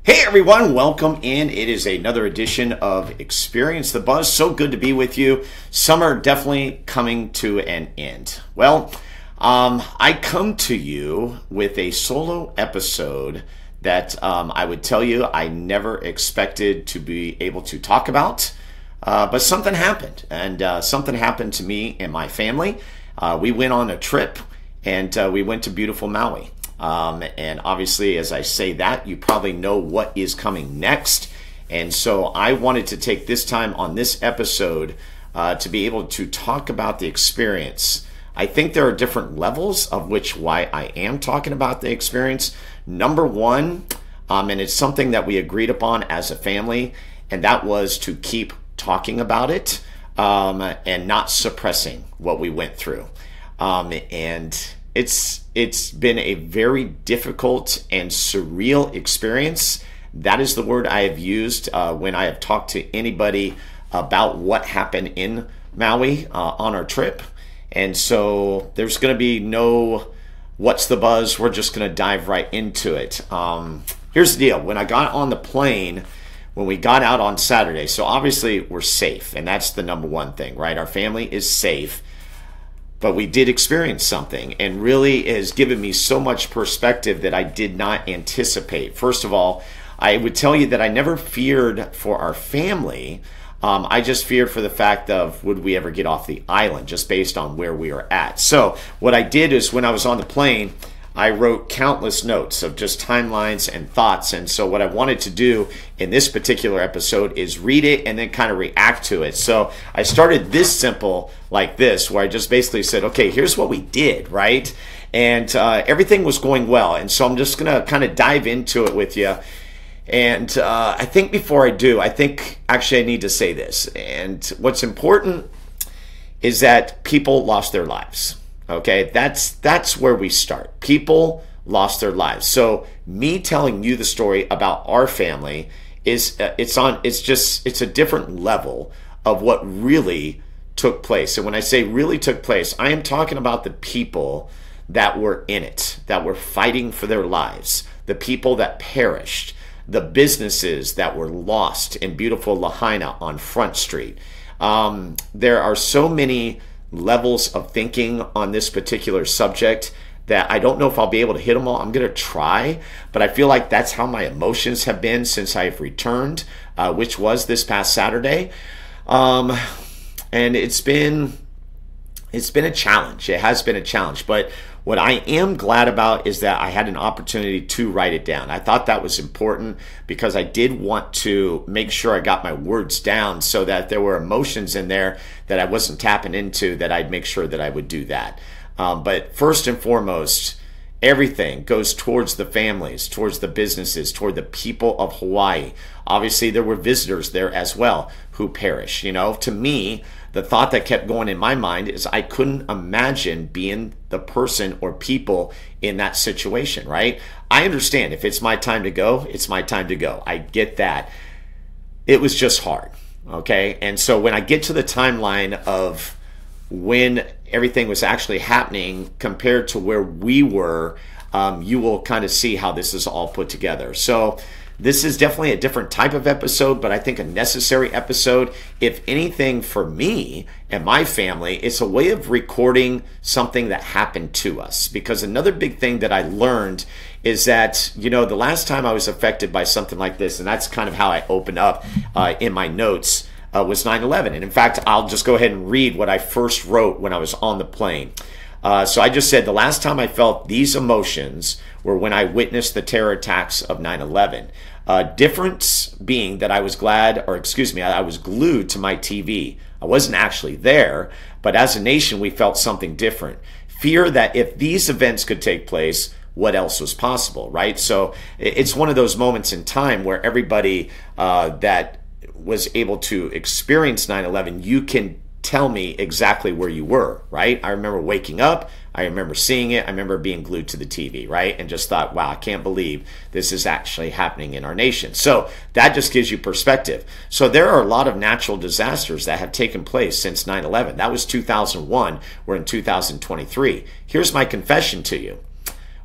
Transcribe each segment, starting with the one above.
Hey everyone, welcome in. It is another edition of Experience the Buzz. So good to be with you. Summer definitely coming to an end. Well, I come to you with a solo episode that I would tell you I never expected to be able to talk about, but something happened, and something happened to me and my family. We went on a trip, and we went to beautiful Maui. And obviously, as I say that, you probably know what is coming next. And so I wanted to take this time on this episode to be able to talk about the experience. I think there are different levels of why I am talking about the experience. Number one, and it's something that we agreed upon as a family, and that was to keep talking about it and not suppressing what we went through. And it's been a very difficult and surreal experience. That is the word I have used when I have talked to anybody about what happened in Maui on our trip. And so there's going to be no what's the buzz. We're just going to dive right into it. Here's the deal. When I got on the plane, when we got out on Saturday, so obviously we're safe, and that's the number one thing, right? Our family is safe. But we did experience something, and really has given me so much perspective that I did not anticipate. First of all, I would tell you that I never feared for our family. I just feared for the fact of, would we ever get off the island, just based on where we were at. So what I did is, when I was on the plane, I wrote countless notes of just timelines and thoughts. And so what I wanted to do in this particular episode is read it and then kind of react to it. So I started this simple like this, where I just basically said, okay, here's what we did, right? And everything was going well. And so I'm just going to kind of dive into it with you. And I think before I do, actually I need to say this. And what's important is that people lost their lives. Okay, that's where we start. People lost their lives. So me telling you the story about our family is it's a different level of what really took place. And when I say really took place, I am talking about the people that were in it, that were fighting for their lives, the people that perished, the businesses that were lost in beautiful Lahaina on Front Street. There are so many levels of thinking on this particular subject that I don't know if I'll be able to hit them all. I'm going to try, but I feel like that's how my emotions have been since I've returned, which was this past Saturday. And it's been a challenge. It has been a challenge, but what I am glad about is that I had an opportunity to write it down. I thought that was important because I did want to make sure I got my words down, so that there were emotions in there that I wasn't tapping into, that I'd make sure that I would do that. But first and foremost, everything goes towards the families, towards the businesses, toward the people of Hawaii. Obviously, there were visitors there as well who perished. You know, to me, the thought that kept going in my mind is I couldn't imagine being the person or people in that situation, right? I understand if it's my time to go, it's my time to go. I get that. It was just hard, okay? And so when I get to the timeline of when everything was actually happening compared to where we were, you will kind of see how this is all put together. So this is definitely a different type of episode, but I think a necessary episode. If anything, for me and my family, it's a way of recording something that happened to us. Because another big thing that I learned is that, you know, the last time I was affected by something like this, and that's kind of how I open up in my notes, was 9/11. And in fact, I'll just go ahead and read what I first wrote when I was on the plane. So I just said, the last time I felt these emotions were when I witnessed the terror attacks of 9/11. Difference being that I was I was glued to my TV. I wasn't actually there, but as a nation, we felt something different. Fear that if these events could take place, what else was possible, right? So it's one of those moments in time where everybody that was able to experience 9/11, you can tell me exactly where you were, right? I remember waking up, I remember seeing it, I remember being glued to the TV, right? And just thought, wow, I can't believe this is actually happening in our nation. So that just gives you perspective. So there are a lot of natural disasters that have taken place since 9/11. That was 2001. We're in 2023. Here's my confession to you.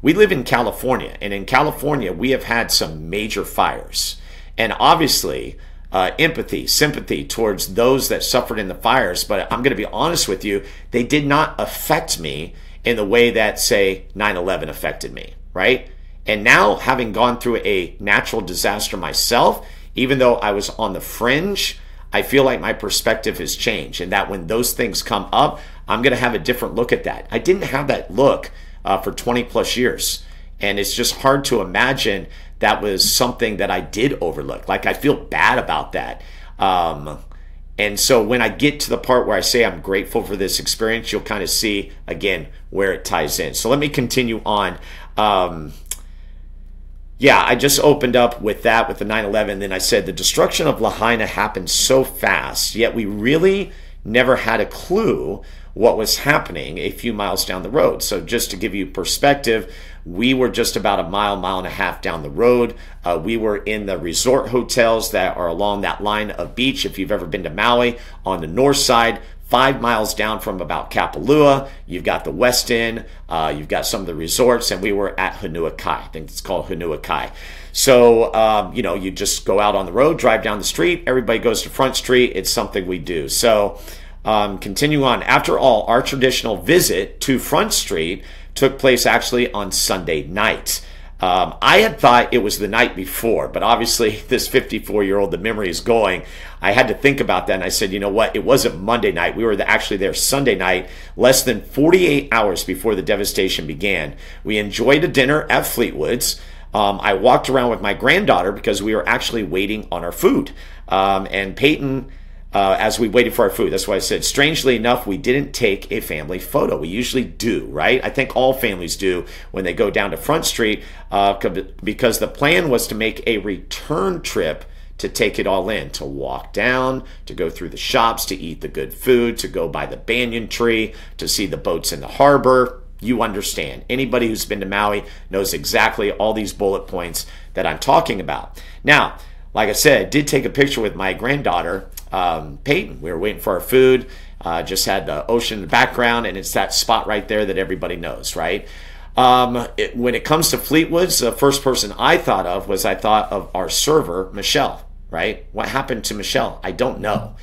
we live in California, and in California, we have had some major fires. And obviously, empathy, sympathy towards those that suffered in the fires. But I'm going to be honest with you, they did not affect me in the way that, say, 9/11 affected me, right? And now, having gone through a natural disaster myself, even though I was on the fringe, I feel like my perspective has changed, and that when those things come up, I'm going to have a different look at that. I didn't have that look for 20 plus years, and it's just hard to imagine that was something that I did overlook. Like, I feel bad about that. And so when I get to the part where I say I'm grateful for this experience, you'll kind of see, again, where it ties in. So let me continue on. Yeah, I just opened up with that, with the 9/11. Then I said the destruction of Lahaina happened so fast, yet we really never had a clue what was happening a few miles down the road. So just to give you perspective, we were just about a mile, mile and a half down the road. We were in the resort hotels that are along that line of beach. If you've ever been to Maui, on the north side, 5 miles down from about Kapalua, you've got the West End, you've got some of the resorts, and we were at Honua Kai. I think it's called Honua Kai. So, you know, you just go out on the road, drive down the street, everybody goes to Front Street. It's something we do. So, continue on. After all, our traditional visit to Front Street took place actually on Sunday night. I had thought it was the night before, but obviously this 54-year-old, the memory is going. I had to think about that, and I said, you know what? It wasn't Monday night. We were actually there Sunday night, less than 48 hours before the devastation began. We enjoyed a dinner at Fleetwood's. I walked around with my granddaughter because we were actually waiting on our food. And Peyton, as we waited for our food, that's why I said, strangely enough, we didn't take a family photo. We usually do, right? I think all families do when they go down to Front Street, because the plan was to make a return trip to take it all in, to walk down, to go through the shops, to eat the good food, to go by the banyan tree, to see the boats in the harbor. You understand. Anybody who's been to Maui knows exactly all these bullet points that I'm talking about. Now, like I said, did take a picture with my granddaughter, Peyton. We were waiting for our food, just had the ocean in the background, and it's that spot right there that everybody knows, right? When it comes to Fleetwood's, the first person I thought of our server, Michelle, right? What happened to Michelle? I don't know.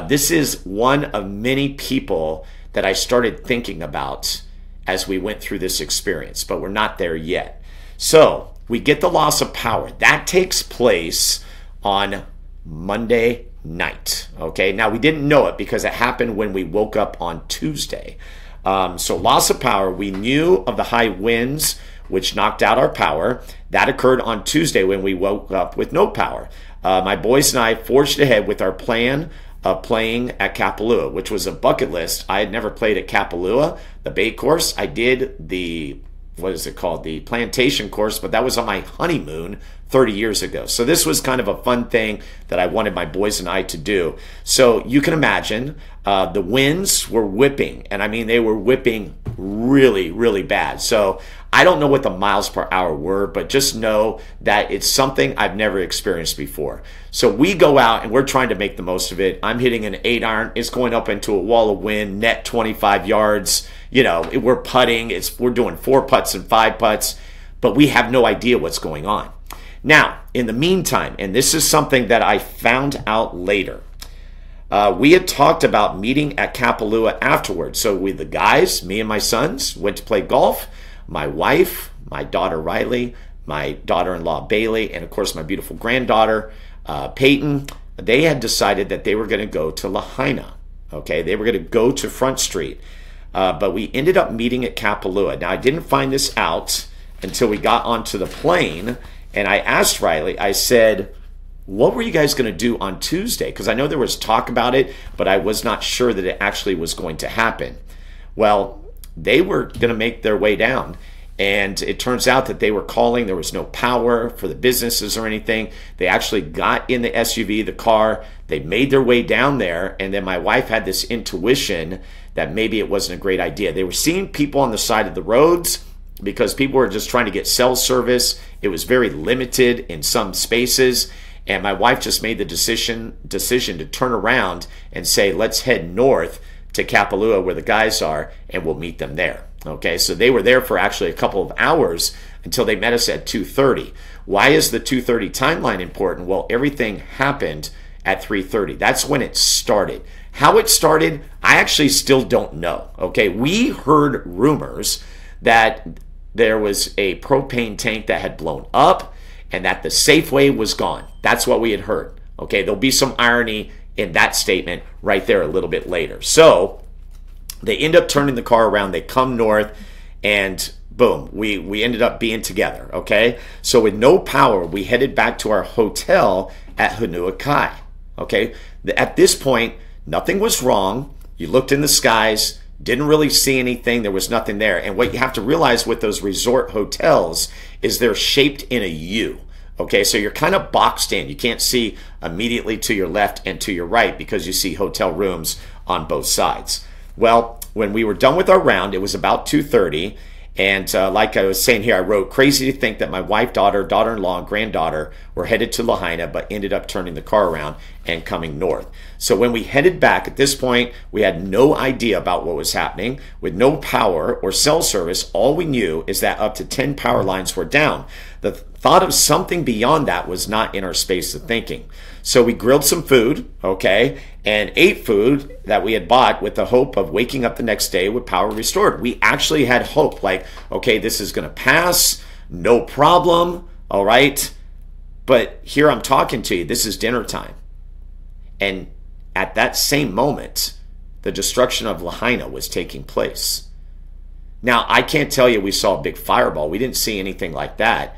This is one of many people that I started thinking about as we went through this experience, but we're not there yet. So we get the loss of power. That takes place on Monday night. Okay, now we didn't know it because it happened when we woke up on Tuesday. So loss of power, we knew of the high winds which knocked out our power. That occurred on Tuesday when we woke up with no power. My boys and I forged ahead with our plan of playing at Kapalua, which was a bucket list. I had never played at Kapalua, the Bay course. I did the, what is it called? The plantation course, but that was on my honeymoon 30 years ago. So this was kind of a fun thing that I wanted my boys and I to do. So you can imagine the winds were whipping, and I mean, they were whipping really, really bad. So I don't know what the miles per hour were, but just know that it's something I've never experienced before. So we go out and we're trying to make the most of it. I'm hitting an 8-iron. It's going up into a wall of wind, net 25 yards. You know, we're putting. We're doing 4 putts and 5 putts, but we have no idea what's going on. Now, in the meantime, and this is something that I found out later, we had talked about meeting at Kapalua afterwards. So we, the guys, me and my sons, went to play golf. My wife, my daughter Riley, my daughter-in-law Bailey, and of course my beautiful granddaughter Peyton, they had decided that they were going to go to Lahaina. Okay, they were going to go to Front Street. But we ended up meeting at Kapalua. Now, I didn't find this out until we got onto the plane, and I asked Riley, I said, what were you guys going to do on Tuesday? Because I know there was talk about it, but I was not sure that it actually was going to happen. Well, they were going to make their way down, and it turns out that they were calling. There was no power for the businesses or anything. They actually got in the SUV, the car. They made their way down there, and then my wife had this intuition that maybe it wasn't a great idea. They were seeing people on the side of the roads because people were just trying to get cell service. It was very limited in some spaces, and my wife just made the decision to turn around and say, let's head north to Kapalua where the guys are, and we'll meet them there. Okay, so they were there for actually a couple of hours until they met us at 2:30. Why is the 2:30 timeline important? Well, everything happened at 3:30. That's when it started. How it started, I actually still don't know. Okay, we heard rumors that there was a propane tank that had blown up and that the Safeway was gone. That's what we had heard. Okay, there'll be some irony in that statement right there a little bit later. So they end up turning the car around. They come north, and boom, we ended up being together. Okay, so with no power, we headed back to our hotel at Honua Kai. Okay, at this point, nothing was wrong. You looked in the skies, didn't really see anything. There was nothing there. And what you have to realize with those resort hotels is they're shaped in a U. Okay, so you're kind of boxed in. You can't see immediately to your left and to your right because you see hotel rooms on both sides. Well, when we were done with our round, it was about 2:30. And like I was saying here, I wrote, crazy to think that my wife, daughter, daughter-in-law, and granddaughter were headed to Lahaina, but ended up turning the car around and coming north. So when we headed back, at this point, we had no idea about what was happening. With no power or cell service, all we knew is that up to 10 power lines were down. The thought of something beyond that was not in our space of thinking. So we grilled some food, okay, and ate food that we had bought with the hope of waking up the next day with power restored. We actually had hope, like, okay, this is going to pass, no problem, all right? But here I'm talking to you, this is dinner time. And at that same moment, the destruction of Lahaina was taking place. Now, I can't tell you we saw a big fireball. We didn't see anything like that,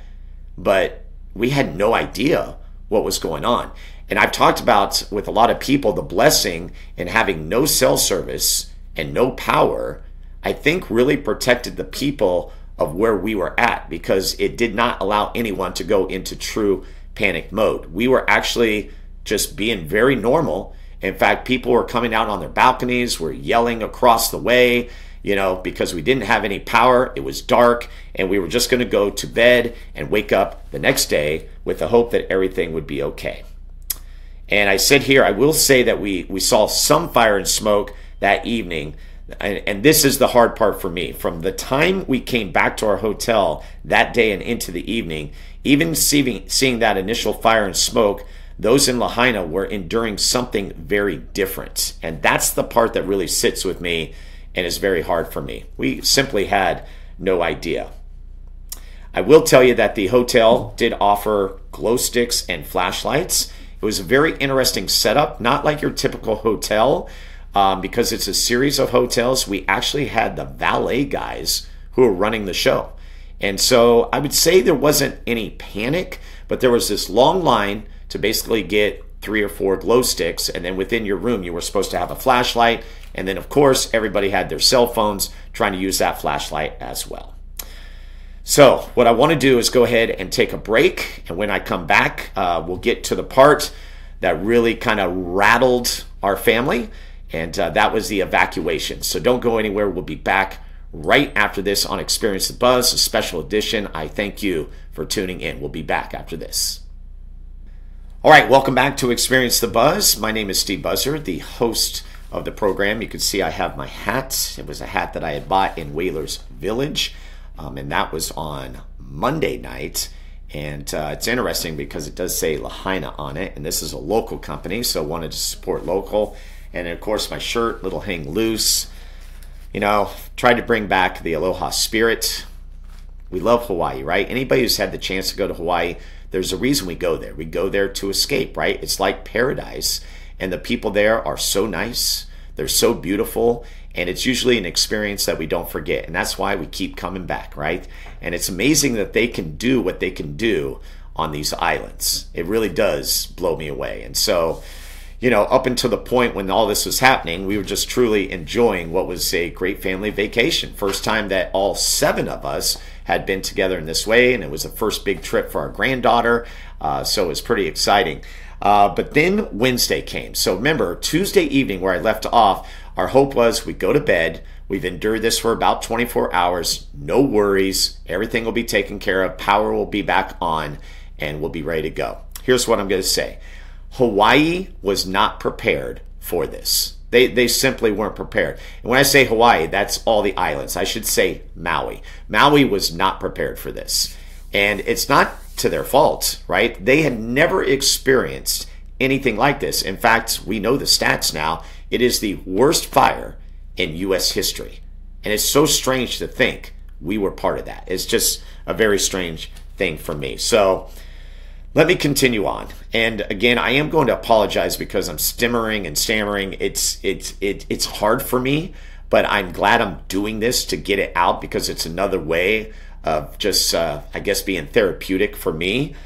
but we had no idea what was going on. And I've talked about with a lot of people the blessing in having no cell service and no power, I think really protected the people of where we were at because it did not allow anyone to go into true panic mode. We were actually just being very normal. In fact, people were coming out on their balconies, were yelling across the way, you know, because we didn't have any power. It was dark, and we were just going to go to bed and wake up the next day with the hope that everything would be okay. And I said here, I will say that we saw some fire and smoke that evening. And this is the hard part for me. From the time we came back to our hotel that day and into the evening, even seeing that initial fire and smoke, those in Lahaina were enduring something very different. And that's the part that really sits with me and is very hard for me. We simply had no idea. I will tell you that the hotel did offer glow sticks and flashlights. It was a very interesting setup, not like your typical hotel, because it's a series of hotels. We actually had the valet guys who were running the show. And so I would say there wasn't any panic, but there was this long line to basically get 3 or 4 glow sticks, and then within your room you were supposed to have a flashlight, and then of course everybody had their cell phones trying to use that flashlight as well. So what I want to do is go ahead and take a break, and when I come back we'll get to the part that really kind of rattled our family, and that was the evacuation. So don't go anywhere. We'll be back right after this on Experience the Buzz, a special edition. I thank you for tuning in. We'll be back after this. All right, welcome back to Experience the Buzz. My name is Steve Buzzard, the host of the program. You can see I have my hat. It was a hat that I had bought in Whalers Village, and that was on Monday night. And it's interesting because it does say Lahaina on it, and this is a local company, so I wanted to support local. And of course, my shirt, little hang loose. You know, tried to bring back the Aloha Spirit. We love Hawaii, right? Anybody who's had the chance to go to Hawaii, there's a reason we go there. We go there to escape, right? It's like paradise, and the people there are so nice. They're so beautiful, and it's usually an experience that we don't forget, and that's why we keep coming back, right? And it's amazing that they can do what they can do on these islands. It really does blow me away. And so, you know, up until the point when all this was happening, we were just truly enjoying what was a great family vacation. First time that all 7 of us had been together in this way, and it was the first big trip for our granddaughter, so it was pretty exciting. But then Wednesday came. So remember, Tuesday evening where I left off, our hope was we'd go to bed. We've endured this for about 24 hours. No worries. Everything will be taken care of. Power will be back on, and we'll be ready to go. Here's what I'm going to say. Hawaii was not prepared for this. They simply weren't prepared. And when I say Hawaii, that's all the islands. I should say Maui. Maui was not prepared for this. And it's not to their fault, right? They had never experienced anything like this. In fact, we know the stats now. It is the worst fire in U.S. history. And it's so strange to think we were part of that. It's just a very strange thing for me. So let me continue on. And again, I am going to apologize because I'm stammering. It's hard for me, but I'm glad I'm doing this to get it out because it's another way of just, I guess, being therapeutic for me.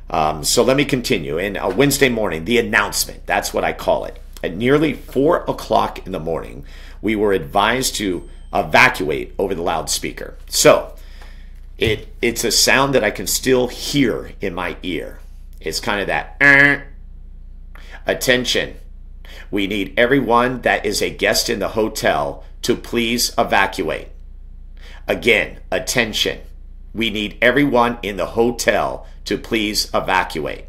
So let me continue. And Wednesday morning, the announcement, that's what I call it. At nearly 4 o'clock in the morning, we were advised to evacuate over the loudspeaker. So it's a sound that I can still hear in my ear. It's kind of that, attention. We need everyone that is a guest in the hotel to please evacuate. Again, attention. We need everyone in the hotel to please evacuate.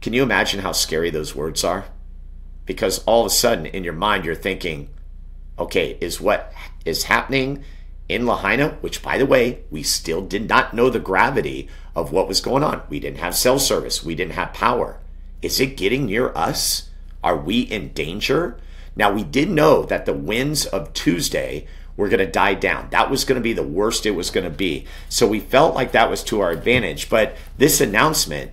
Can you imagine how scary those words are? Because all of a sudden in your mind you're thinking, okay, is what is happening in Lahaina, which by the way, we still did not know the gravity of what was going on. We didn't have cell service. We didn't have power. Is it getting near us? Are we in danger? Now we did know that the winds of Tuesday were going to die down. That was going to be the worst it was going to be. So we felt like that was to our advantage. But this announcement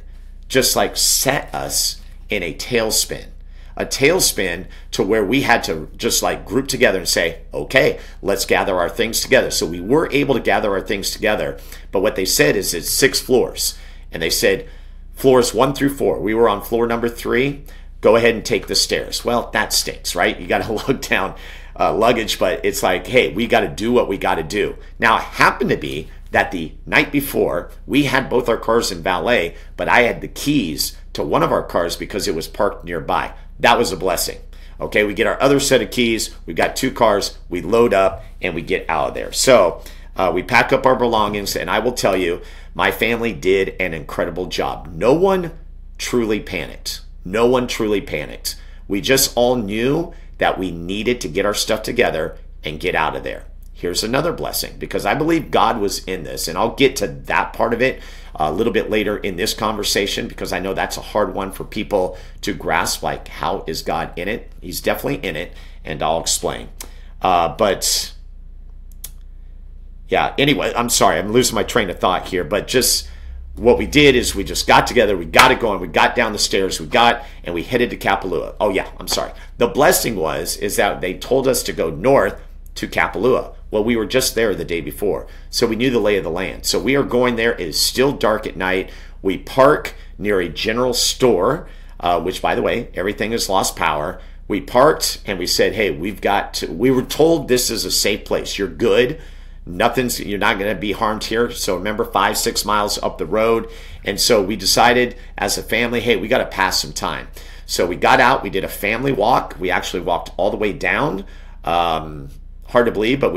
just like set us in a tailspin. A tailspin to where we had to just like group together and say, okay, let's gather our things together. So we were able to gather our things together. But what they said is it's 6 floors. And they said floors 1 through 4. We were on floor number 3. Go ahead and take the stairs. Well, that stinks, right? You got to lug down luggage, but it's like, hey, we got to do what we got to do. Now, it happened to be that the night before, we had both our cars in valet, but I had the keys to one of our cars because it was parked nearby. That was a blessing. Okay, we get our other set of keys. We've got 2 cars. We load up and we get out of there. So we pack up our belongings, and I will tell you, my family did an incredible job. No one truly panicked. No one truly panicked. We just all knew that we needed to get our stuff together and get out of there. Here's another blessing, because I believe God was in this, and I'll get to that part of it a little bit later in this conversation, because I know that's a hard one for people to grasp, like, how is God in it? He's definitely in it, and I'll explain. But yeah, anyway, I'm sorry, I'm losing my train of thought here, but just what we did is we just got together, we got it going, we got down the stairs, and we headed to Kapalua. Oh yeah, I'm sorry. The blessing is that they told us to go north to Kapalua. Well, we were just there the day before, so we knew the lay of the land. So we are going there. It is still dark at night. We park near a general store, which, by the way, everything has lost power. We parked and we said, hey, we were told this is a safe place. You're good. You're not going to be harmed here. So remember, 5-6 miles up the road. And so we decided as a family, hey, we got to pass some time. So we got out, we did a family walk. We actually walked all the way down. Hard to believe, but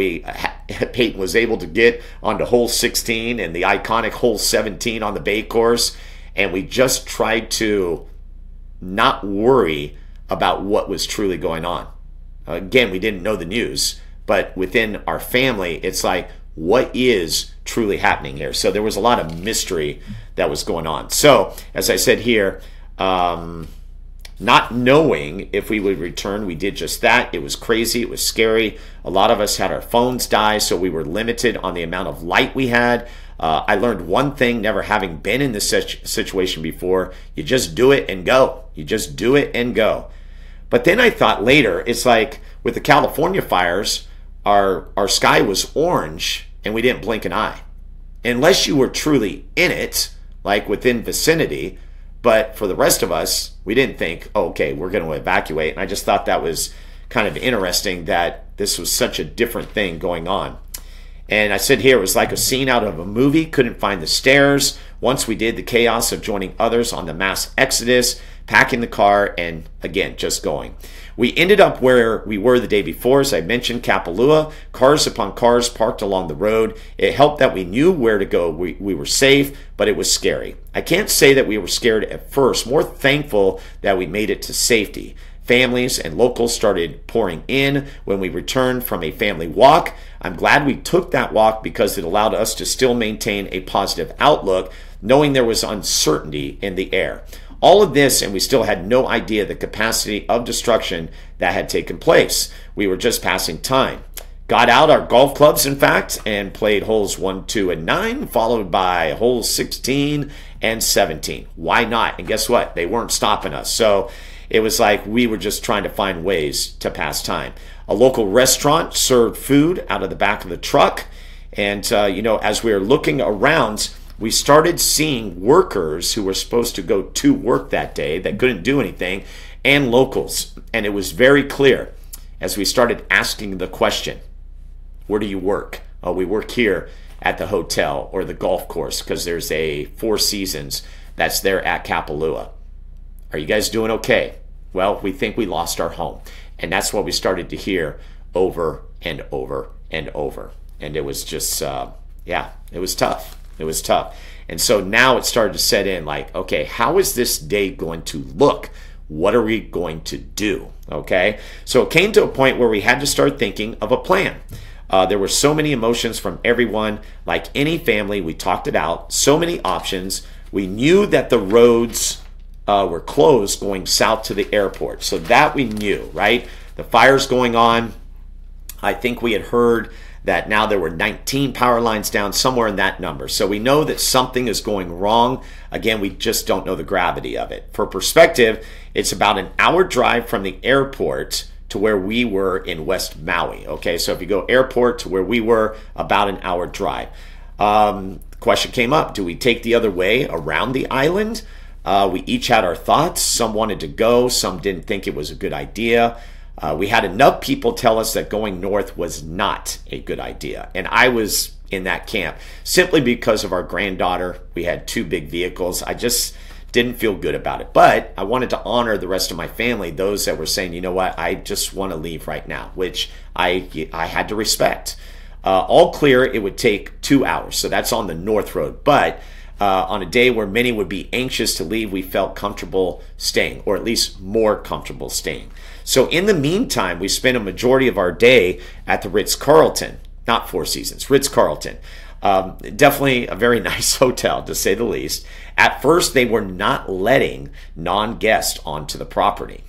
Peyton was able to get onto hole 16 and the iconic hole 17 on the Bay course. And we just tried to not worry about what was truly going on. Again, we didn't know the news, but within our family, it's like, what is truly happening here? So there was a lot of mystery that was going on. So as I said here, not knowing if we would return, we did just that. It was crazy. It was scary. A lot of us had our phones die, so we were limited on the amount of light we had. I learned one thing, never having been in this situation before. You just do it and go. You just do it and go. But then I thought later, it's like with the California fires, our sky was orange and we didn't blink an eye. Unless you were truly in it, like within vicinity. But for the rest of us, we didn't think, oh, okay, we're going to evacuate. And I just thought that was kind of interesting that this was such a different thing going on. And I said here, it was like a scene out of a movie. Couldn't find the stairs. Once we did, the chaos of joining others on the mass exodus, packing the car, and again, just going. We ended up where we were the day before, as I mentioned, Kapalua, cars upon cars parked along the road. It helped that we knew where to go. We were safe, but it was scary. I can't say that we were scared at first, more thankful that we made it to safety. Families and locals started pouring in when we returned from a family walk. I'm glad we took that walk because it allowed us to still maintain a positive outlook, knowing there was uncertainty in the air. All of this, and we still had no idea the capacity of destruction that had taken place. We were just passing time. Got out our golf clubs, in fact, and played holes 1, 2, and 9, followed by holes 16 and 17. Why not? And guess what? They weren't stopping us. So it was like we were just trying to find ways to pass time. A local restaurant served food out of the back of the truck. And, as we were looking around, we started seeing workers who were supposed to go to work that day that couldn't do anything, and locals. And it was very clear as we started asking the question, where do you work? Oh, we work here at the hotel or the golf course because there's a Four Seasons that's there at Kapalua. Are you guys doing okay? Well, we think we lost our home. And that's what we started to hear over and over and over. And it was just, it was tough. It was tough. And so now it started to set in like, okay, how is this day going to look? What are we going to do? Okay. So it came to a point where we had to start thinking of a plan. There were so many emotions from everyone. Like any family, we talked it out. So many options. We knew that the roads were closed going south to the airport. So that we knew, right? The fire's going on. I think we had heard that now there were 19 power lines down, somewhere in that number. So we know that something is going wrong. Again, we just don't know the gravity of it. For perspective, it's about an hour drive from the airport to where we were in West Maui. Okay, so if you go airport to where we were, about an hour drive. The question came up, do we take the other way around the island? We each had our thoughts. Some wanted to go. Some didn't think it was a good idea. We had enough people tell us that going north was not a good idea. And I was in that camp simply because of our granddaughter. We had 2 big vehicles. I just didn't feel good about it. But I wanted to honor the rest of my family, those that were saying, you know what, I just want to leave right now, which I had to respect. All clear, it would take 2 hours. So that's on the North Road. But on a day where many would be anxious to leave, we felt comfortable staying, or at least more comfortable staying. So in the meantime, we spent a majority of our day at the Ritz-Carlton, not Four Seasons, Ritz-Carlton. Definitely a very nice hotel, to say the least. At first, they were not letting non-guests onto the property.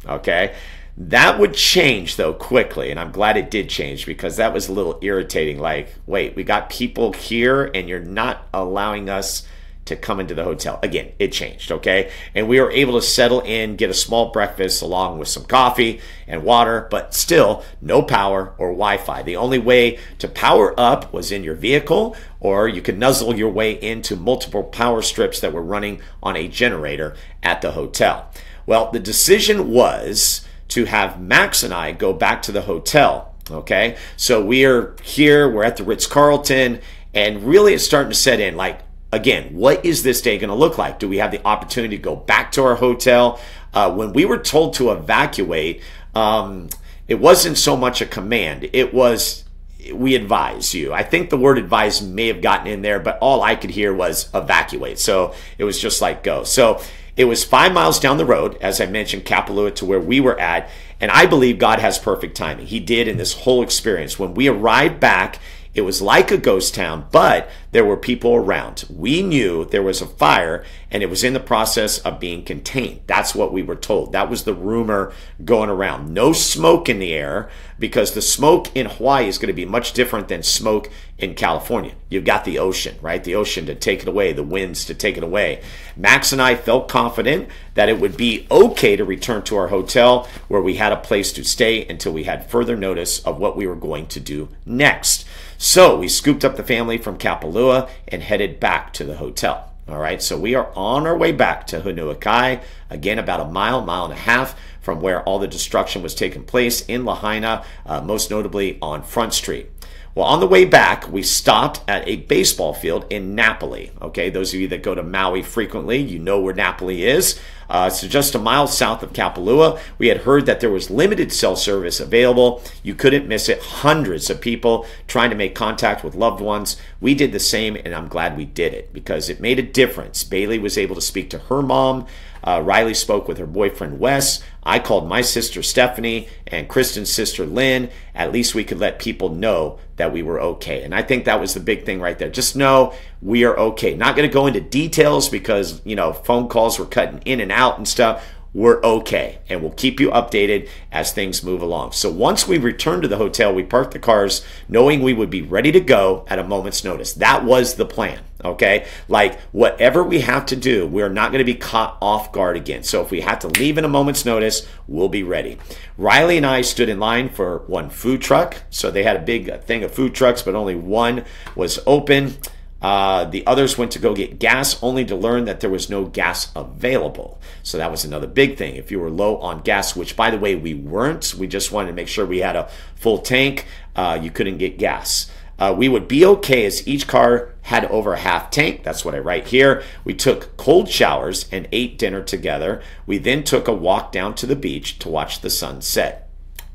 Okay. That would change, though, quickly, and I'm glad it did change because that was a little irritating. Like, wait, we got people here, and you're not allowing us to come into the hotel. Again, it changed, okay? And we were able to settle in, get a small breakfast along with some coffee and water, but still no power or Wi-Fi. The only way to power up was in your vehicle, or you could nuzzle your way into multiple power strips that were running on a generator at the hotel. Well, the decision was to have Max and I go back to the hotel, okay? So we are here, we're at the Ritz-Carlton, and really it's starting to set in, like, again, what is this day going to look like? Do we have the opportunity to go back to our hotel? When we were told to evacuate, it wasn't so much a command. It was, we advise you. I think the word advise may have gotten in there, but all I could hear was evacuate. So it was just like go. So it was 5 miles down the road, as I mentioned, Kapalua to where we were at. And I believe God has perfect timing. He did in this whole experience. When we arrived back, it was like a ghost town, but there were people around. We knew there was a fire, and it was in the process of being contained. That's what we were told. That was the rumor going around. No smoke in the air, because the smoke in Hawaii is going to be much different than smoke in California. You've got the ocean, right? The ocean to take it away, the winds to take it away. Max and I felt confident that it would be okay to return to our hotel where we had a place to stay until we had further notice of what we were going to do next. So we scooped up the family from Kapalua and headed back to the hotel. All right, so we are on our way back to Hunuakai, again about a mile and a half from where all the destruction was taking place in Lahaina, most notably on Front Street. Well, on the way back, we stopped at a baseball field in Napoli. Okay, those of you that go to Maui frequently, you know where Napoli is. So just a mile south of Kapalua. We had heard that there was limited cell service available. You couldn't miss it. Hundreds of people trying to make contact with loved ones We did the same, and I'm glad we did it because it made a difference. Bailey was able to speak to her mom. Riley spoke with her boyfriend, Wes. I called my sister, Stephanie, and Kristen's sister, Lynn. At least we could let people know that we were okay. And I think that was the big thing right there. Just know we are okay. Not going to go into details because, phone calls were cutting in and out and stuff. We're okay, and we'll keep you updated as things move along. So once we returned to the hotel, we parked the cars knowing we would be ready to go at a moment's notice. That was the plan, okay? Like, whatever we have to do, we're not going to be caught off guard again. So if we have to leave in a moment's notice, we'll be ready. Riley and I stood in line for one food truck. So they had a big thing of food trucks, but only one was open. The others went to go get gas, only to learn that there was no gas available. So that was another big thing. If you were low on gas, which, by the way, we weren't. We just wanted to make sure we had a full tank. You couldn't get gas. We would be okay as each car had over a half tank. That's what I write here. We took cold showers and ate dinner together. We then took a walk down to the beach to watch the sun set.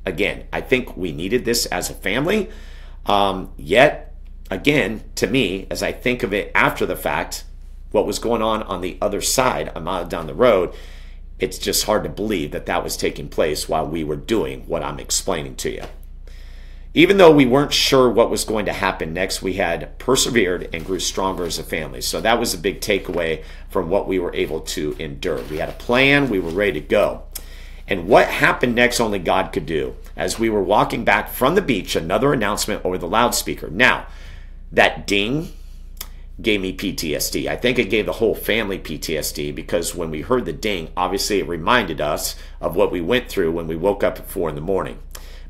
Again, I think we needed this as a family. Yet, again, to me, as I think of it after the fact, what was going on the other side, a mile down the road, it's just hard to believe that that was taking place while we were doing what I'm explaining to you. Even though we weren't sure what was going to happen next, we had persevered and grew stronger as a family. So that was a big takeaway from what we were able to endure. We had a plan. We were ready to go. And what happened next, only God could do. As we were walking back from the beach, another announcement over the loudspeaker. Now, that ding gave me PTSD. I think it gave the whole family PTSD because when we heard the ding, obviously it reminded us of what we went through when we woke up at 4 in the morning.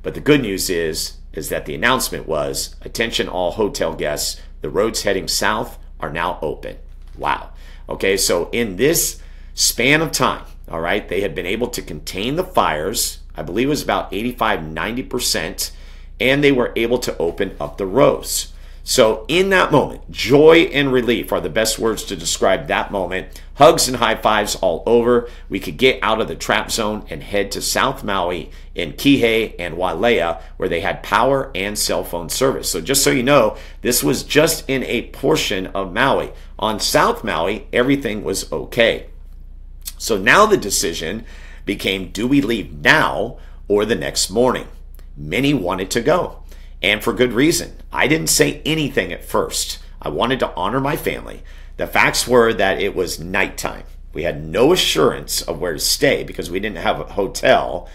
But the good news is that the announcement was, attention all hotel guests, the roads heading south are now open. Wow. Okay, so in this span of time, all right, they had been able to contain the fires. I believe it was about 85-90%, and they were able to open up the roads. So in that moment, joy and relief are the best words to describe that moment. Hugs and high fives all over. We could get out of the trap zone and head to South Maui in Kihei and Wailea, where they had power and cell phone service. So just so you know, this was just in a portion of Maui. On South Maui, everything was okay. So now the decision became, do we leave now or the next morning? Many wanted to go. And for good reason. I didn't say anything at first. I wanted to honor my family. The facts were that it was nighttime. We had no assurance of where to stay because we didn't have a hotel.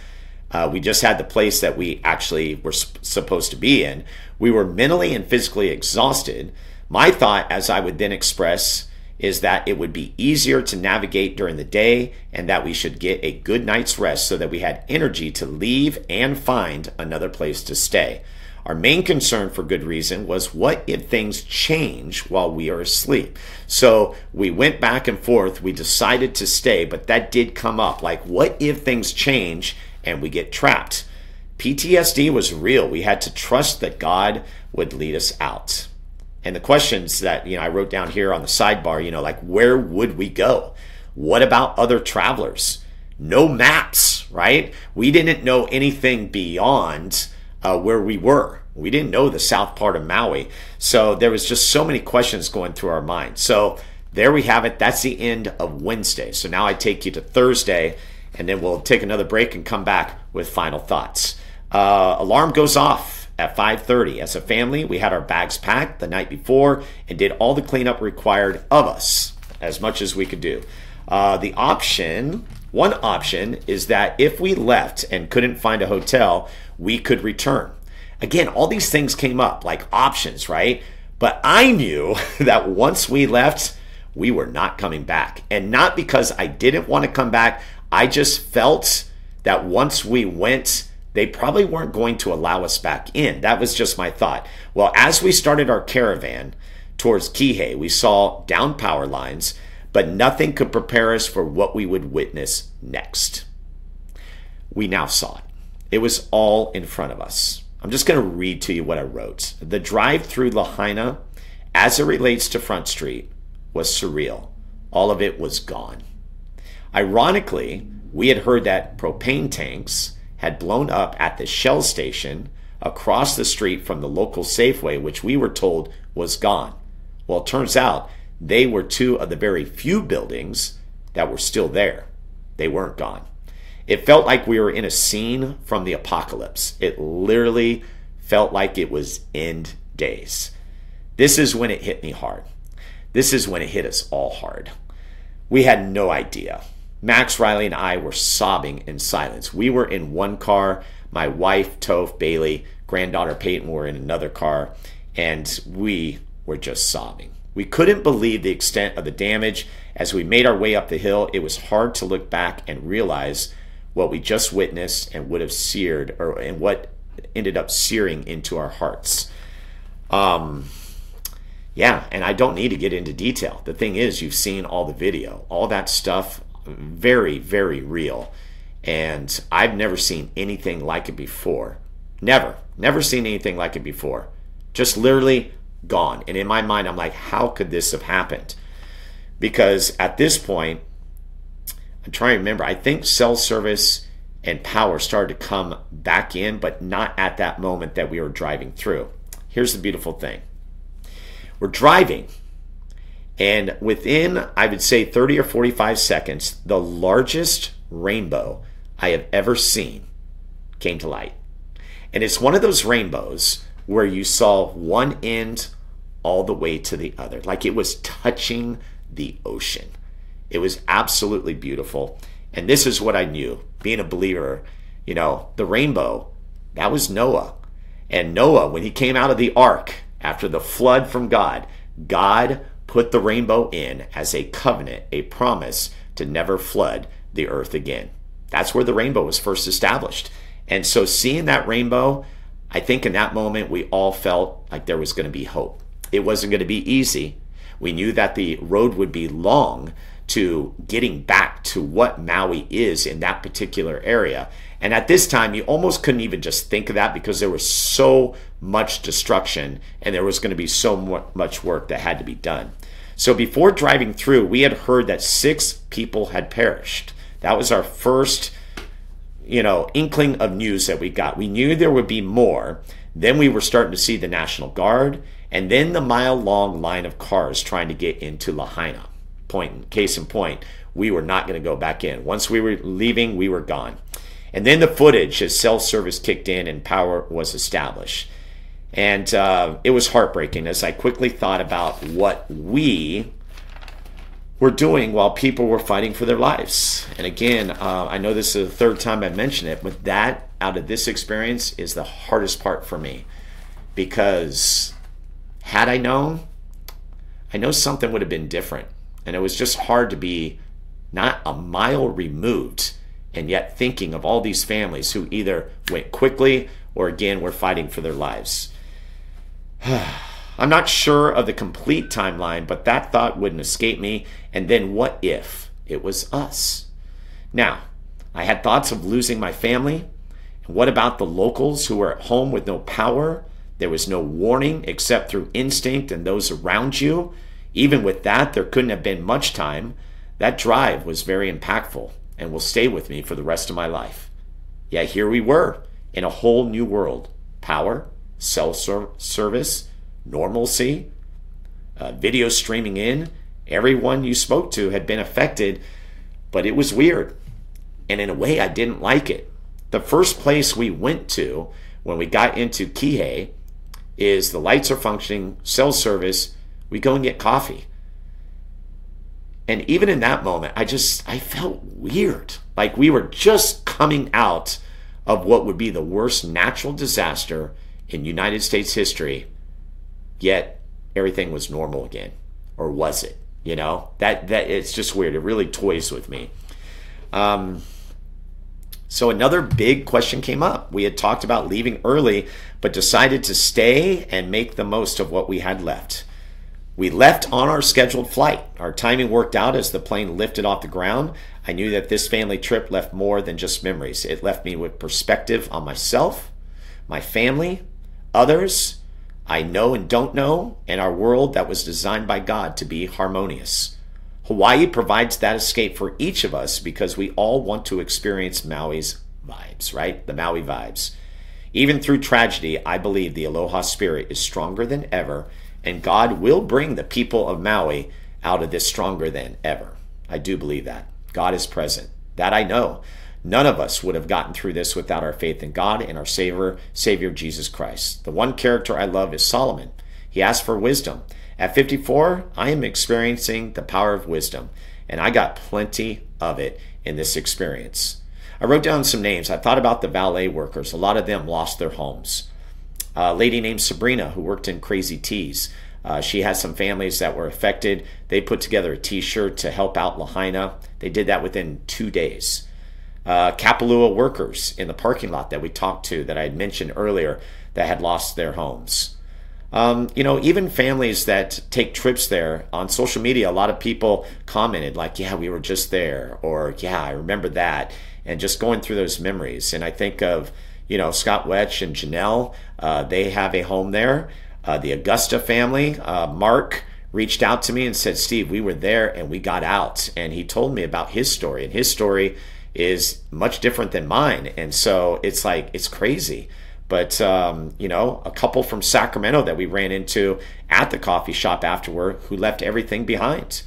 We just had the place that we actually were supposed to be in. We were mentally and physically exhausted. My thought, as I would then express, is that it would be easier to navigate during the day and that we should get a good night's rest so that we had energy to leave and find another place to stay. Our main concern, for good reason, was what if things change while we are asleep? So we went back and forth. We decided to stay, but that did come up. Like, what if things change and we get trapped? PTSD was real. We had to trust that God would lead us out. And the questions that I wrote down here on the sidebar, like, where would we go? What about other travelers? No maps, right? We didn't know anything beyond where we were. We didn't know the south part of Maui. So there was just so many questions going through our mind. So there we have it. That's the end of Wednesday. So now I take you to Thursday, and then we'll take another break and come back with final thoughts. Alarm goes off at 5:30. As a family, we had our bags packed the night before and did all the cleanup required of us, as much as we could do. One option is that if we left and couldn't find a hotel, we could return. Again, all these things came up like options, right? But I knew that once we left, we were not coming back. And not because I didn't want to come back. I just felt that once we went, they probably weren't going to allow us back in. That was just my thought. Well, as we started our caravan towards Kihei, we saw down power lines, but nothing could prepare us for what we would witness next. We now saw it. It was all in front of us. I'm just going to read to you what I wrote. The drive through Lahaina, as it relates to Front Street, was surreal. All of it was gone. Ironically, we had heard that propane tanks had blown up at the Shell station across the street from the local Safeway, which we were told was gone. Well, it turns out they were two of the very few buildings that were still there. They weren't gone. It felt like we were in a scene from the apocalypse. It literally felt like it was end days. This is when it hit me hard. This is when it hit us all hard. We had no idea. Max, Riley, and I were sobbing in silence. We were in one car. My wife, Toph, Bailey, granddaughter Peyton were in another car, and we were just sobbing. We couldn't believe the extent of the damage. As we made our way up the hill, it was hard to look back and realize what we just witnessed and would have seared, and what ended up searing into our hearts. Yeah, and I don't need to get into detail. The thing is, you've seen all the video, all that stuff, very, very real. And I've never seen anything like it before. Never seen anything like it before. Just literally gone. And in my mind, I'm like, how could this have happened? Because at this point, I'm trying to remember, I think cell service and power started to come back in, but not at that moment that we were driving through. Here's the beautiful thing. We're driving, and within, I would say, 30 or 45 seconds, the largest rainbow I have ever seen came to light. And it's one of those rainbows where you saw one end all the way to the other, like it was touching the ocean. It was absolutely beautiful. And this is what I knew, being a believer, the rainbow, that was Noah. And Noah, when he came out of the ark after the flood from God, God put the rainbow in as a covenant, a promise to never flood the earth again. That's where the rainbow was first established. And so seeing that rainbow, I think in that moment we all felt like there was going to be hope. It wasn't going to be easy. We knew that the road would be long to getting back to what Maui is in that particular area. And at this time, you almost couldn't even just think of that because there was so much destruction and there was going to be so much work that had to be done. So before driving through, we had heard that 6 people had perished. That was our first, inkling of news that we got. We knew there would be more. Then we were starting to see the National Guard, and then the mile-long line of cars trying to get into Lahaina. Case in point, we were not going to go back in. Once we were leaving, we were gone. And then the footage as cell service kicked in and power was established. And it was heartbreaking as I quickly thought about what we were doing while people were fighting for their lives. And again, I know this is the 3rd time I mentioned it, but that out of this experience is the hardest part for me. Because had I known, I know something would have been different. And it was just hard to be not a mile removed and yet thinking of all these families who either went quickly or again were fighting for their lives. I'm not sure of the complete timeline, but that thought wouldn't escape me. And then what if it was us? Now, I had thoughts of losing my family. And what about the locals who were at home with no power? There was no warning except through instinct and those around you. Even with that, there couldn't have been much time. That drive was very impactful and will stay with me for the rest of my life. Yet here we were in a whole new world. Power, cell service, normalcy, video streaming in. Everyone you spoke to had been affected, but it was weird. And in a way, I didn't like it. The first place we went to when we got into Kihei is the lights are functioning, cell service, we go and get coffee. And even in that moment, I felt weird. Like we were just coming out of what would be the worst natural disaster in United States history, yet everything was normal again. Or was it? That it's just weird. It really toys with me. So another big question came up. We had talked about leaving early, but decided to stay and make the most of what we had left. We left on our scheduled flight. Our timing worked out as the plane lifted off the ground. I knew that this family trip left more than just memories. It left me with perspective on myself, my family, others I know and don't know, and our world that was designed by God to be harmonious. Hawaii provides that escape for each of us because we all want to experience Maui's vibes, right? The Maui vibes. Even through tragedy, I believe the Aloha Spirit is stronger than ever, and God will bring the people of Maui out of this stronger than ever. I do believe that. God is present. That I know. None of us would have gotten through this without our faith in God and our Savior Jesus Christ. The one character I love is Solomon. He asked for wisdom. At 54, I am experiencing the power of wisdom, and I got plenty of it in this experience. I wrote down some names. I thought about the valet workers. A lot of them lost their homes. A lady named Sabrina who worked in Crazy Tees. She had some families that were affected. They put together a t-shirt to help out Lahaina. They did that within 2 days. Kapalua workers in the parking lot that we talked to that I had mentioned earlier that had lost their homes. Even families that take trips there on social media, a lot of people commented like, yeah, we were just there, or yeah, I remember that, and just going through those memories. And I think of, Scott Wetch and Janelle, they have a home there. The Augusta family, Mark reached out to me and said, Steve, we were there and we got out. And he told me about his story, and his story is much different than mine. And so it's like, it's crazy. But, a couple from Sacramento that we ran into at the coffee shop afterward who left everything behind.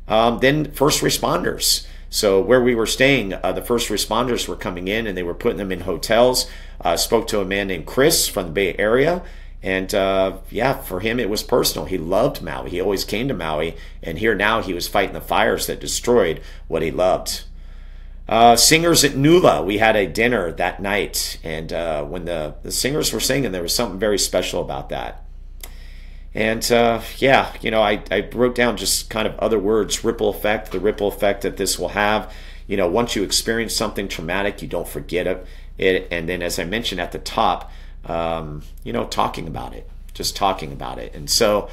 Then first responders. So where we were staying, the first responders were coming in and they were putting them in hotels. Spoke to a man named Chris from the Bay Area. And for him, it was personal. He loved Maui. He always came to Maui. And here now he was fighting the fires that destroyed what he loved. Singers at Nula, we had a dinner that night. And when the singers were singing, there was something very special about that. And I wrote down just kind of other words, ripple effect, the ripple effect that this will have. Once you experience something traumatic, you don't forget it. And then as I mentioned at the top, talking about it, just talking about it. And so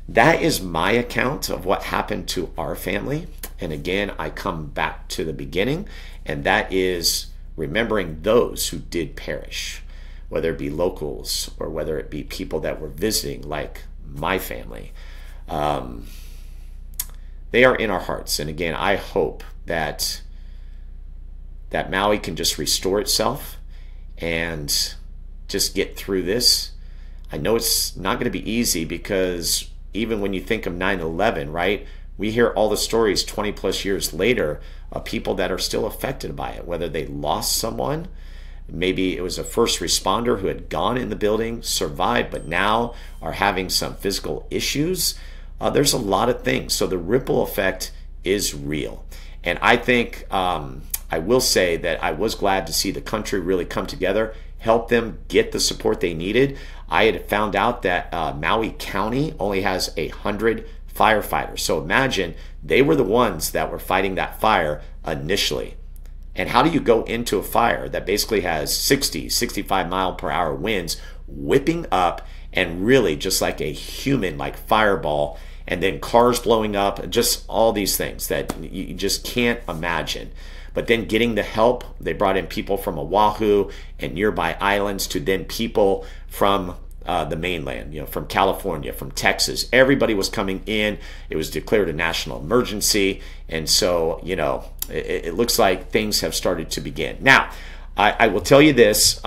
that is my account of what happened to our family. And again, I come back to the beginning, and that is remembering those who did perish, whether it be locals or whether it be people that were visiting, like my family. They are in our hearts. And again, I hope that Maui can just restore itself and just get through this. I know it's not going to be easy, because even when you think of 9/11, right, we hear all the stories 20 plus years later of people that are still affected by it, whether they lost someone, maybe it was a first responder who had gone in the building, survived, but now are having some physical issues. There's a lot of things. So the ripple effect is real. And I think I will say that I was glad to see the country really come together, help them get the support they needed. I had found out that Maui County only has 100 firefighters. So imagine they were the ones that were fighting that fire initially. And how do you go into a fire that basically has 60, 65 mile per hour winds whipping up, and really just like a human, like fireball, and then cars blowing up, just all these things that you just can't imagine. But then getting the help, they brought in people from Oahu and nearby islands, to then people from the mainland, from California, from Texas. Everybody was coming in. It was declared a national emergency. And so, it looks like things have started to begin. Now, I will tell you this,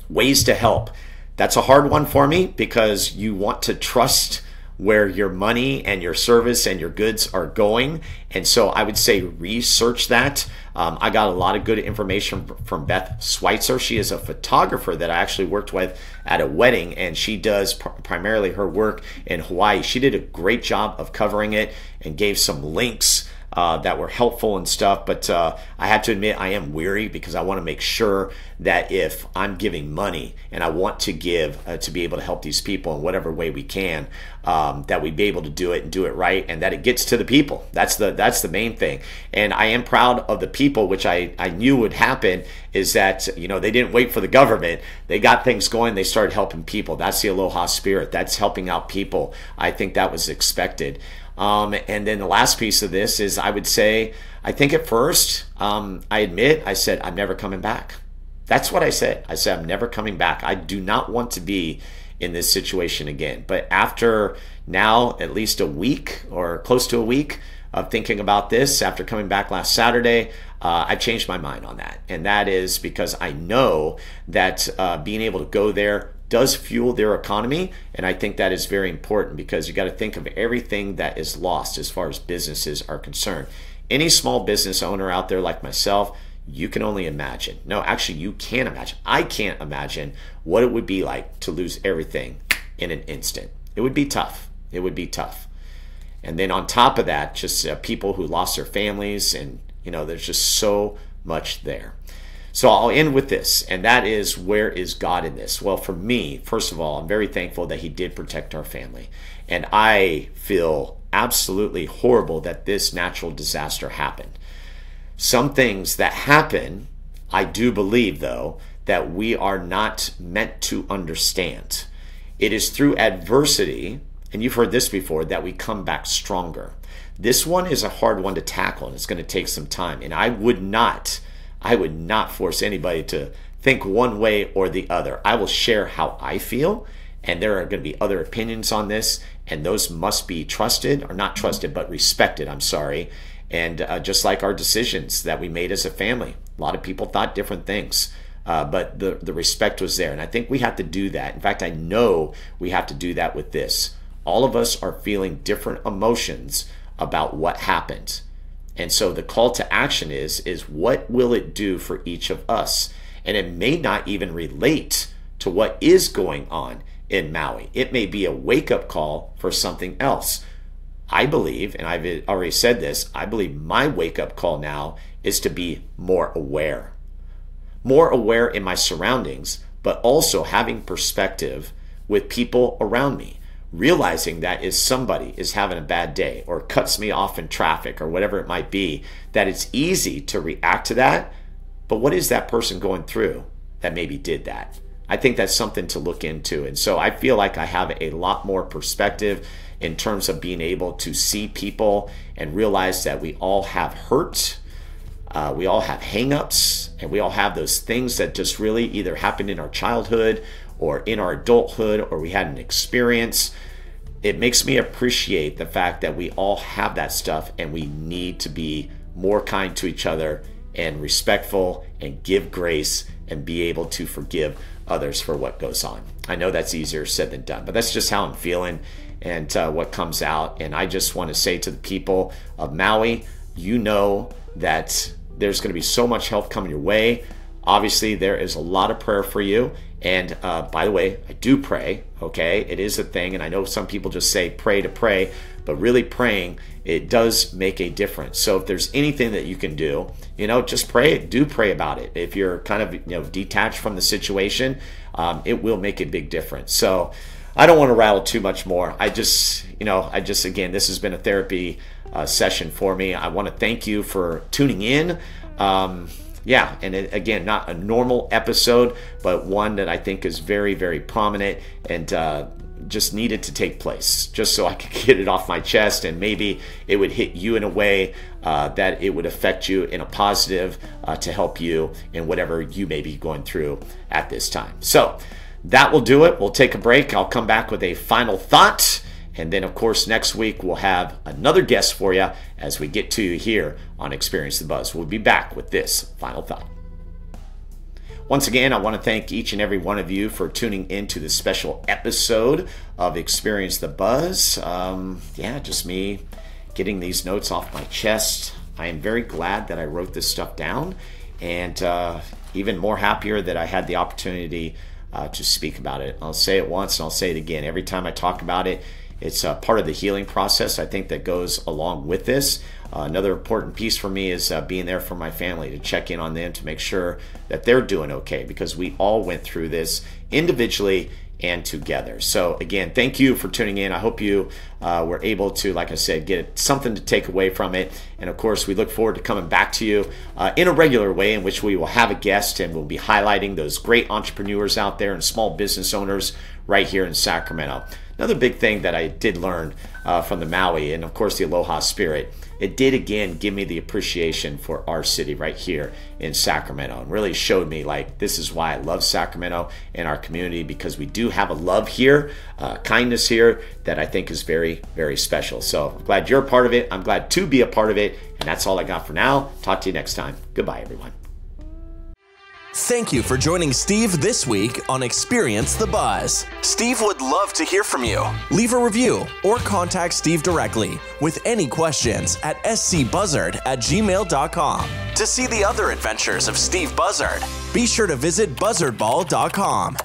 ways to help. That's a hard one for me, because you want to trust where your money and your service and your goods are going. And so I would say research that. I got a lot of good information from Beth Schweitzer. She is a photographer that I actually worked with at a wedding, and she does primarily her work in Hawaii. She did a great job of covering it and gave some links that were helpful and stuff. But I have to admit, I am weary, because I want to make sure that if I'm giving money and I want to give to be able to help these people in whatever way we can, that we be able to do it and do it right, and that it gets to the people. That's the main thing. And I am proud of the people, which I knew would happen, is that they didn't wait for the government. They got things going. They started helping people. That's the Aloha Spirit. That's helping out people. I think that was expected. And then the last piece of this is, I would say, I think at first, I said, I'm never coming back. That's what I said. I said, I'm never coming back. I do not want to be in this situation again. But after now at least a week, or close to a week, of thinking about this after coming back last Saturday, I changed my mind on that. And that is because I know that being able to go there does fuel their economy. And I think that is very important because you got to think of everything that is lost as far as businesses are concerned. Any small business owner out there like myself, you can only imagine. No, actually, you can't imagine. I can't imagine what it would be like to lose everything in an instant. It would be tough. It would be tough. And then on top of that, just people who lost their families, and there's just so much there. So I'll end with this, and that is, where is God in this? Well, for me, first of all, I'm very thankful that he did protect our family. And I feel absolutely horrible that this natural disaster happened. Some things that happen, I do believe, though, that we are not meant to understand. It is through adversity, and you've heard this before, that we come back stronger. This one is a hard one to tackle, and it's going to take some time. And I would not force anybody to think one way or the other. I will share how I feel, and there are going to be other opinions on this, and those must be trusted, or not trusted, but respected, I'm sorry. And just like our decisions that we made as a family, a lot of people thought different things, but the respect was there. And I think we have to do that. In fact, I know we have to do that with this. All of us are feeling different emotions about what happened. And so the call to action is what will it do for each of us? And it may not even relate to what is going on in Maui. It may be a wake-up call for something else. I believe, and I've already said this, I believe my wake-up call now is to be more aware. More aware in my surroundings, but also having perspective with people around me. Realizing that if somebody is having a bad day or cuts me off in traffic or whatever it might be, that it's easy to react to that. But what is that person going through that maybe did that? I think that's something to look into. And so I feel like I have a lot more perspective in terms of being able to see people and realize that we all have hurt, we all have hang-ups, and we all have those things that just really either happened in our childhood or in our adulthood, or we had an experience. It makes me appreciate the fact that we all have that stuff, and we need to be more kind to each other and respectful and give grace and be able to forgive others for what goes on. I know that's easier said than done, but that's just how I'm feeling and what comes out. And I just want to say to the people of Maui, you know that there's going to be so much help coming your way. Obviously, there is a lot of prayer for you. And by the way, I do pray, okay? It is a thing, and I know some people just say pray to pray, but really praying, it does make a difference. So if there's anything that you can do, just pray. Do pray about it. If you're kind of detached from the situation, it will make a big difference. So I don't want to rattle too much more. I just again, this has been a therapy session for me. I want to thank you for tuning in. Yeah, and again, not a normal episode, but one that I think is very, very prominent and just needed to take place, just so I could get it off my chest, and maybe it would hit you in a way that it would affect you in a positive to help you in whatever you may be going through at this time. So that will do it. We'll take a break. I'll come back with a final thought. And then, of course, next week we'll have another guest for you as we get to you here on Experience the Buzz. We'll be back with this final thought. Once again, I want to thank each and every one of you for tuning into this special episode of Experience the Buzz. Just me getting these notes off my chest. I am very glad that I wrote this stuff down, and even more happier that I had the opportunity to speak about it. I'll say it once and I'll say it again. Every time I talk about it, it's part of the healing process, I think, that goes along with this. Another important piece for me is being there for my family, to check in on them, to make sure that they're doing okay, because we all went through this individually and together. So again, thank you for tuning in. I hope you were able to, like I said, get something to take away from it. And of course, we look forward to coming back to you in a regular way, in which we will have a guest and we'll be highlighting those great entrepreneurs out there and small business owners right here in Sacramento. Another big thing that I did learn from the Maui, and of course the Aloha Spirit, it did again give me the appreciation for our city right here in Sacramento, and really showed me like this is why I love Sacramento and our community, because we do have a love here, kindness here that I think is very, very special. So I'm glad you're a part of it. I'm glad to be a part of it. And that's all I got for now. Talk to you next time. Goodbye, everyone. Thank you for joining Steve this week on Experience the Buzz. Steve would love to hear from you. Leave a review or contact Steve directly with any questions at scbuzzard@gmail.com. To see the other adventures of Steve Buzzard, be sure to visit buzzardball.com.